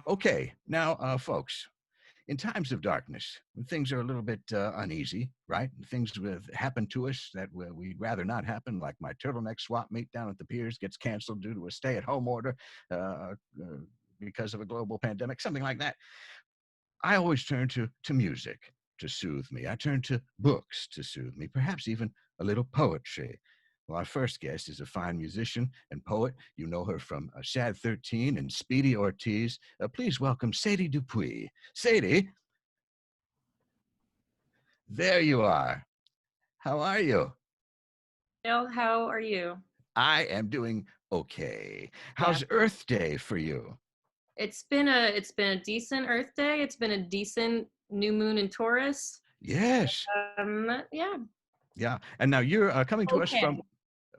Okay, now, folks, in times of darkness, when things are a little bit uneasy, right? Things happen to us that we'd rather not happen, like my turtleneck swap meet down at the piers gets canceled due to a stay-at-home order uh, uh, because of a global pandemic, something like that. I always turn to music to soothe me. I turn to books to soothe me, perhaps even a little poetry. Well, our first guest is a fine musician and poet. You know her from Sad 13 and Speedy Ortiz. Please welcome Sadie Dupuis. Sadie, there you are. How are you? Dale, how are you? I am doing okay. Yeah, How's Earth Day for you? it's been a decent Earth Day. It's been a decent new moon in Taurus. Yes. Yeah, Yeah. And now you're coming to us from, okay.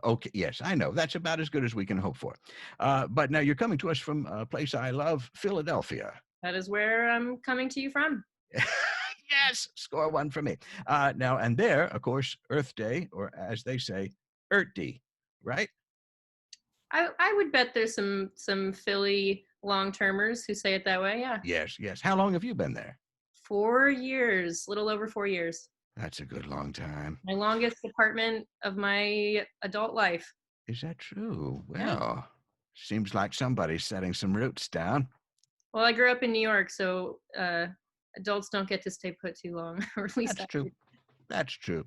okay, yes, I know. That's about as good as we can hope for. But now you're coming to us from a place I love, Philadelphia. That is where I'm coming to you from. Yes, score one for me. Now, and there, of course, Earth Day, or as they say, Earth Day, right? I would bet there's some Philly long termers who say it that way. Yeah, Yes, yes. How long have you been there? 4 years, little over 4 years. That's a good long time. My longest apartment of my adult life. Is that true? Yeah. Well, seems like somebody's setting some roots down. Well, I grew up in New York, so adults don't get to stay put too long, or at least That's I true. do. That's true.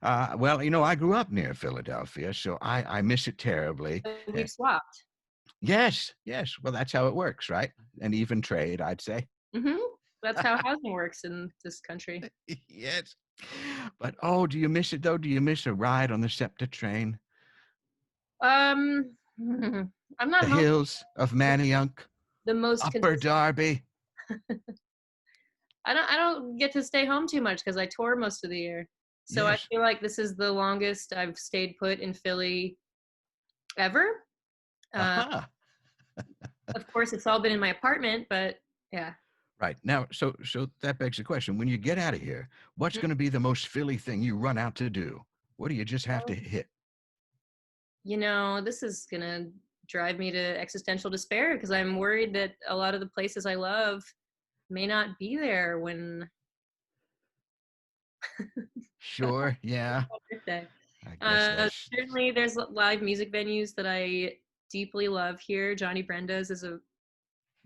Well, I grew up near Philadelphia, so I miss it terribly. So Eh, we've swapped. yes, yes. Well, that's how it works, right? An even trade, I'd say. hmm That's how housing works in this country. Yes. But oh, do you miss it though? Do you miss a ride on the SEPTA train? Um, I'm not The home hills of Manayunk, the most Upper consistent. Darby. I don't get to stay home too much because I tour most of the year. So I Yes. feel like this is the longest I've stayed put in Philly ever. Uh, Aha. of course, it's all been in my apartment, but yeah. Right. Now, so that begs the question. When you get out of here, what's going to be the most Philly thing you run out to do? What do you just have to hit? This is gonna drive me to existential despair because I'm worried that a lot of the places I love may not be there when Sure. Yeah. birthday. I guess that's Certainly, there's live music venues that I deeply love here. Johnny Brenda's is a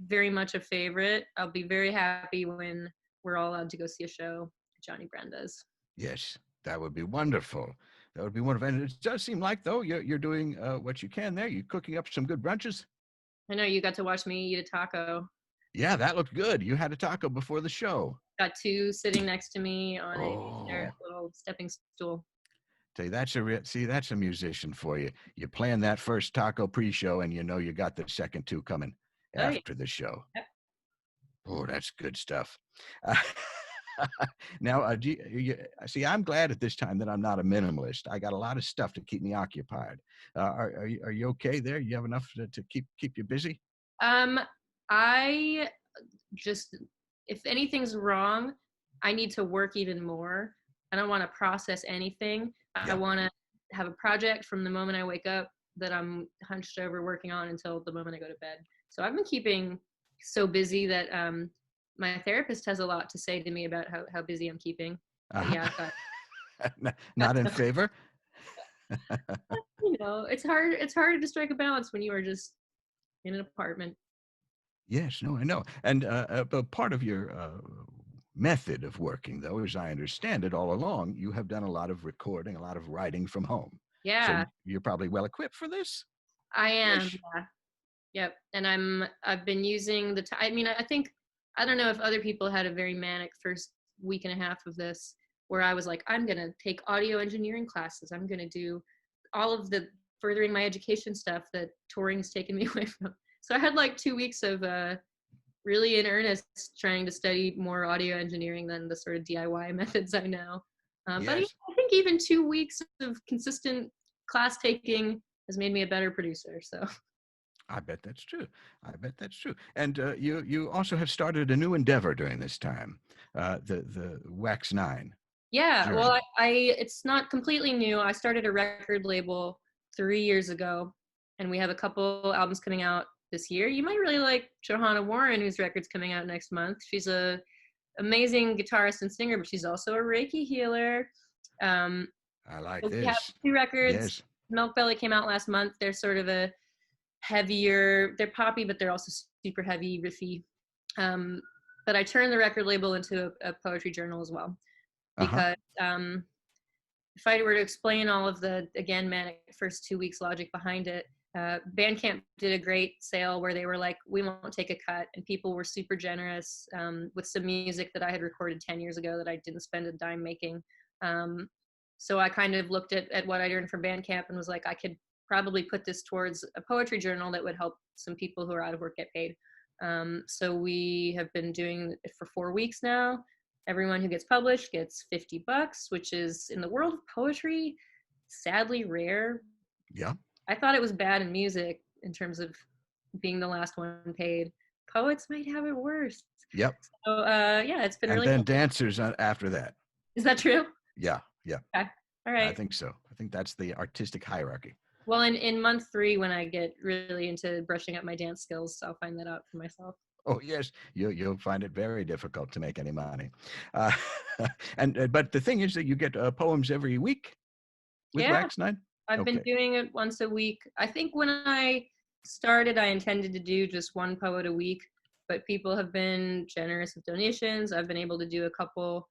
very much a favorite. I'll be very happy when we're all allowed to go see a show at Johnny Brenda's. yes. That would be wonderful. That would be wonderful. And it does seem like though you're doing what you can there. You're cooking up some good brunches. I know you got to watch me eat a taco. Yeah, that looked good. You had a taco before the show. Got two sitting next to me on a Oh, their little stepping stool. tell you see that's a musician for you. You're playing that first taco pre-show, and you know you got the second two coming Oh yeah. after the show. Yep. Oh, that's good stuff. Uh, now, see, I'm glad at this time that I'm not a minimalist. I got a lot of stuff to keep me occupied. Are you okay there? You have enough to keep you busy? Um, I just if anything's wrong, I need to work even more. I don't want to process anything. I Yeah. want to have a project from the moment I wake up that I'm hunched over working on until the moment I go to bed. So I've been keeping so busy that my therapist has a lot to say to me about how busy I'm keeping. But Uh-huh. yeah, I've got Not in favor. it's hard to strike a balance when you are just in an apartment. Yes, no, I know. And but part of your method of working, though, as I understand it all along, you have done a lot of recording, a lot of writing from home. So Yeah, you're probably well equipped for this I am. ish. Yeah. Yep. And I've been using I mean, I think, I don't know if other people had a very manic first week and a half of this where I was like, I'm going to take audio engineering classes. I'm going to do all of the furthering my education stuff that touring has taken me away from. So I had like 2 weeks of really in earnest trying to study more audio engineering than the sort of DIY methods I know. But Yes, I think even 2 weeks of consistent class taking has made me a better producer. So I bet that's true. I bet that's true. And you also have started a new endeavor during this time, the Wax Nine yeah, well, journey. I it's not completely new. I started a record label 3 years ago, and we have a couple albums coming out this year. You might really like Johanna Warren, whose record's coming out next month. She's a amazing guitarist and singer, but she's also a Reiki healer. I like So we have this. 2 records. Yes. Milk Belly came out last month. They're sort of a heavier, they're poppy, but they're also super heavy, riffy. But I turned the record label into a poetry journal as well, because if I were to explain all of the, again, manic first 2 weeks logic behind it, Bandcamp did a great sale where they were like, we won't take a cut, and people were super generous with some music that I had recorded 10 years ago that I didn't spend a dime making. So I kind of looked at what I'd earned from Bandcamp and was like, I could probably put this towards a poetry journal that would help some people who are out of work get paid. So we have been doing it for 4 weeks now. Everyone who gets published gets $50, which is, in the world of poetry, sadly rare. Yeah. I thought it was bad in music in terms of being the last one paid. Poets might have it worse. Yep. So yeah, it's been and really then cool. dancers after that. Is that true? Yeah. Okay. All right. I think so. I think that's the artistic hierarchy. Well, in month 3, when I get really into brushing up my dance skills, I'll find that out for myself. Oh yes, you'll find it very difficult to make any money, but the thing is that you get poems every week with Wax 9. I've been doing it once a week. I think when I started, I intended to do just 1 poet a week, but people have been generous with donations. I've been able to do a couple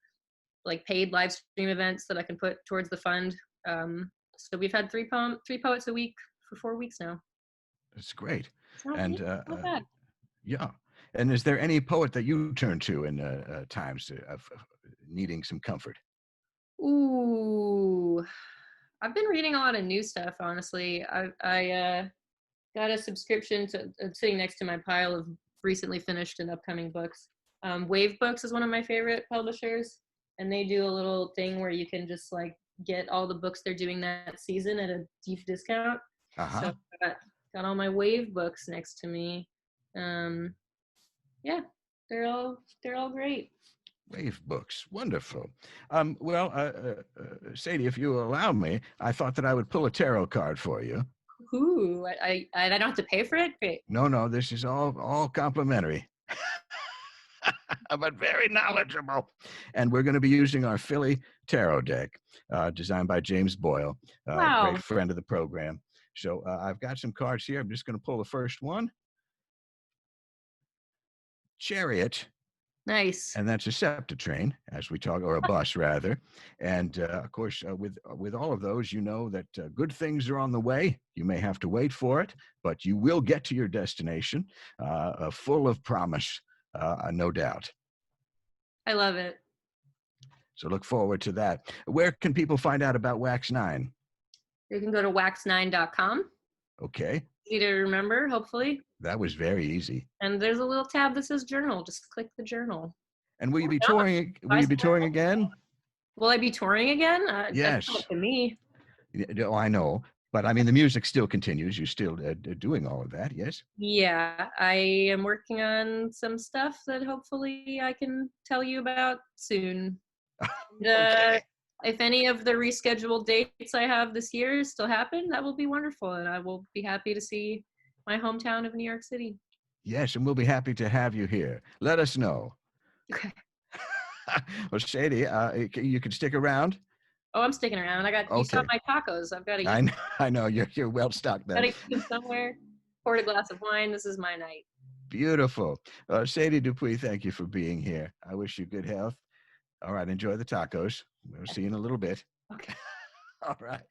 like paid live stream events that I can put towards the fund. So we've had 3 poets a week for 4 weeks now. That's great. Not bad. Yeah. And is there any poet that you turn to in times of needing some comfort? Ooh, I've been reading a lot of new stuff, honestly. I got a subscription to sitting next to my pile of recently finished and upcoming books. Wave Books is one of my favorite publishers, and they do a little thing where you can just like get all the books they're doing that season at a deep discount. So I got all my Wave books next to me. Yeah, they're all great. Wave Books, wonderful. Sadie, if you allow me, I thought that I would pull a tarot card for you. Ooh, I don't have to pay for it? Great. No, this is all complimentary. But very knowledgeable. And we're going to be using our Philly Tarot deck, designed by James Boyle, Wow. great friend of the program. So I've got some cards here. I'm just going to pull the first one. Chariot. Nice. And that's a SEPTA train, as we talk, or a bus rather. And of course, with all of those, you know that good things are on the way. You may have to wait for it, but you will get to your destination, full of promise, no doubt. I love it. So look forward to that. Where can people find out about Wax 9? You can go to wax9.com. Okay. Easy to remember, hopefully. That was very easy. And there's a little tab that says journal. Just click the journal. And will you be touring? Will you be touring again? Will I be touring again? Yes. That's up to me. Oh, I know. But I mean, the music still continues. You're still doing all of that, yes? Yeah, I am working on some stuff that hopefully I can tell you about soon. Okay. If any of the rescheduled dates I have this year still happen, that will be wonderful. And I will be happy to see my hometown of New York City. Yes, and we'll be happy to have you here. Let us know. Okay. Well, Sadie, you can stick around. Oh, I'm sticking around. You saw my tacos. I've got to eat. I know. You're well stocked there. Got to eat somewhere. Poured a glass of wine. This is my night. Beautiful. Sadie Dupuis, thank you for being here. I wish you good health. All right, enjoy the tacos. We'll see you in a little bit. Okay. All right.